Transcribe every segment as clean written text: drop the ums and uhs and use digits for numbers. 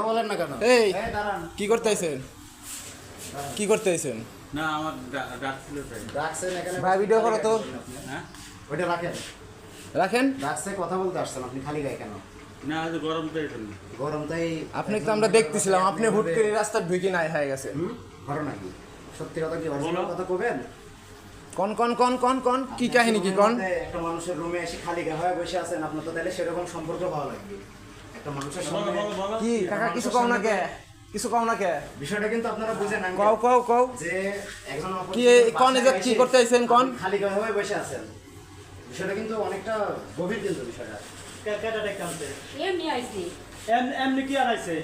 বলেন না কেন? এই দাঁড়ান। কি করতেছেন? কি করতেছেন? না আমার ডাক ছিল তাই। ডাকছেন এখানে ভাই ভিডিও করো তো। হ্যাঁ ওইটা রাখেন। রাখেন। ডাকছে কথা বলতে আসছেন আপনি খালি গায়ে কেন? না আজ গরম তো এই জন্য। গরম তাই আপনি তো আমরা দেখতেছিলাম আপনি হুট করে রাস্তা ঢুকে নাই হয়ে গেছে। ঘর নাকি? সত্যি কথা কি অরিজিনাল কথা কবেন? কোন কোন কোন কোন কোন কি কাহিনী কি কোন? একটা মানুষের রুমে এসে খালি গায়ে হয়ে বসে আছেন আপনার তো তাহলে সেরকম সম্পর্ক ভালো লাগবে। একটা মানুষের সঙ্গে কি কাকা কিছু কও না কে? কিছু কও না কে? বিষয়টা কিন্তু আপনারা বুঝেন না কও কও কও। যে একজন কি কোন এজত কি করতেছেন কোন? খালি গায়ে হয়ে বসে আছেন। বিষয়টা কিন্তু অনেকটা গভীর কিন্তু বিষয়টা। কেটাটা কামতে এমনি আইছি এমনি কি আর আইছে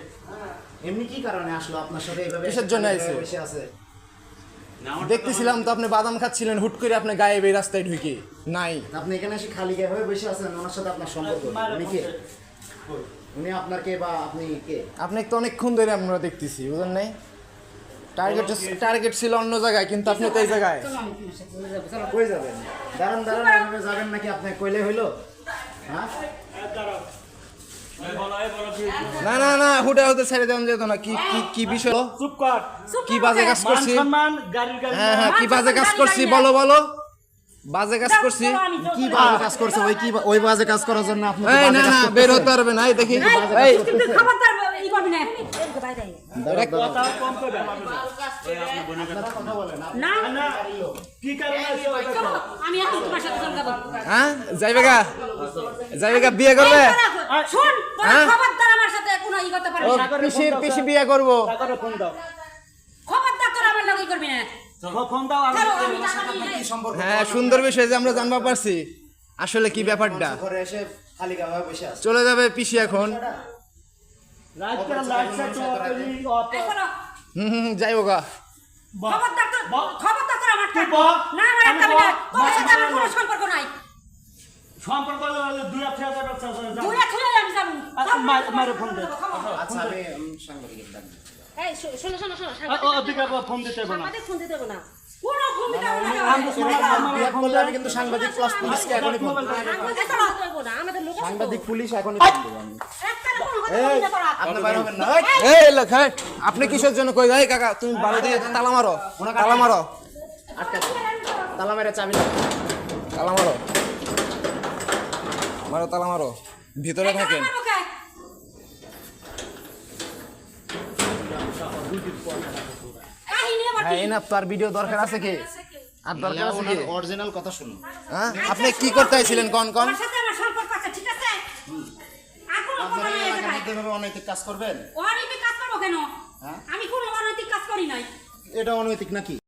এমনি কি কারণে আসলো আপনার সাথে এইভাবে কিসের জন্য খালি গায়ে আইছে? বসে আছে? না আমার দেখতেছিলাম তো আপনি বাদাম খাচ্ছিলেন হুট করে আপনি গায়ে এই রাস্তায় ঢুকে নাই। আপনি এখানে এসে খালি গায়ে হয়ে বসে আছেন ওনার সাথে আপনার সম্পর্ক কি? উনি কে? উনি আপনার কে বা আপনি কে? আপনি তো অনেকক্ষণ ধরে আমরা দেখতেছি বুঝেন নাই? টার্গেট ছিল অন্য জায়গায় কিন্তু আপনি তো এই জায়গায়। চলো আমি তোমার সাথে চলে যাবো চলো কই যাবেন? দাঁড়ান দাঁড়ান এভাবে যাবেন নাকি আপনি কইলে হইলো? হ্যাঁ? এই বলো কি না না না হুটে হুটে ছেড়ে দেন যেত না কি কি কি বিষয়? চুপ কর কি বাজে কাজ মান করছি? সম্মান গাড়ির গাড়ি হ্যাঁ হ্যাঁ কি বাজে কাজ করছি বলো বলো। বাজে কাজ করছি? কি বাজে কাজ করছে? ওই বাজে কাজ করার জন্য আপনি তো এই বাজে না কাজ না করতেছেন। বের হতে পারবে না এই দেখি এই কিন্তু খবরদার ই করবি না বাইরে কথা কম কইবে আপনি বোনের কাছে কথা বলেন আপনি না না কি কারণে আইছে ওই চলো আমি এখন তোমার সাথে চলে যাবো হ্যাঁ যাইবে গা বিয়ে করবে? শুন তোরা হ্যাঁ? খবরদার আমার সাথে কোনো ই করতে পারবি ও না পিসি বিয়ে করব। টাকাটা ফোন দাও খবরদার তোরা আমার লগে ই করবি না ফোন দাও আমি চলো আমি টাকা নিয়ে কি সম্পর্ক? হ্যাঁ সুন্দর বিষয় যে আমরা জানবা পারছি আসলে কি ব্যাপারটা। ঘরে এসে খালি গায়ে হয়ে বসে আছে। চলে যাবে পিসি এখন। রাত করে লাইট সেট অফ চলো যাইবো গা। খবরদার তোরা আমার তুই থাকবি বল। না আমার একটা আমি মিনিট বল। তোর সাথে আমার কোনো সম্পর্ক নাই সম্পর্ক দুই হাজার টাকা দূরে ছুঁয়ে আমি যাবো মারে ফোন দে আচ্ছা আমি সাংবাদিকের ডাক দিচ্ছি। এই শোনো শোনো শোনো ওদিকে ফোন দিতে হবে না আমাদের ফোন দিতে হবে না কোনো ফোন দিতে হবে বিয়ে করলে আমি কিন্তু সাংবাদিক প্লাস পুলিশকে এখনই ফোন দেব। না আমাদের লোক সাংবাদিক পুলিশ এখনই ফোন দেব আমি। একটা কোনো কথা বলবি না তোরা আপনি বাইরে হবেন না। এই লোক হ্যাঁ আপনি কিসের জন্য কই যাই কাকা তুমি বারো দিয়ে তালা মারো তালা মারো আটকা তালা মেরে চাবি দাও। তালা মারো মারো তালা মারো ভিতরে থাকেন। হ্যাঁ এই না তার ভিডিও দরকার আছে কি আর দরকার আছে কি? অরিজিনাল কথা শুনুন। হ্যাঁ আপনি কি করতে আইছিলেন কোন কোন? আমার সাথে আমার সম্পর্ক আছে ঠিক আছে আর কোনো কথা আপনারা নাই এই এই এলাকার জায়গায় মধ্যে এভাবে অনৈতিক কাজ করবেন? অনৈতিক কাজ করবো কেন হ্যাঁ? আমি কোনো অনৈতিক কাজ করি নাই এটা অনৈতিক নাকি?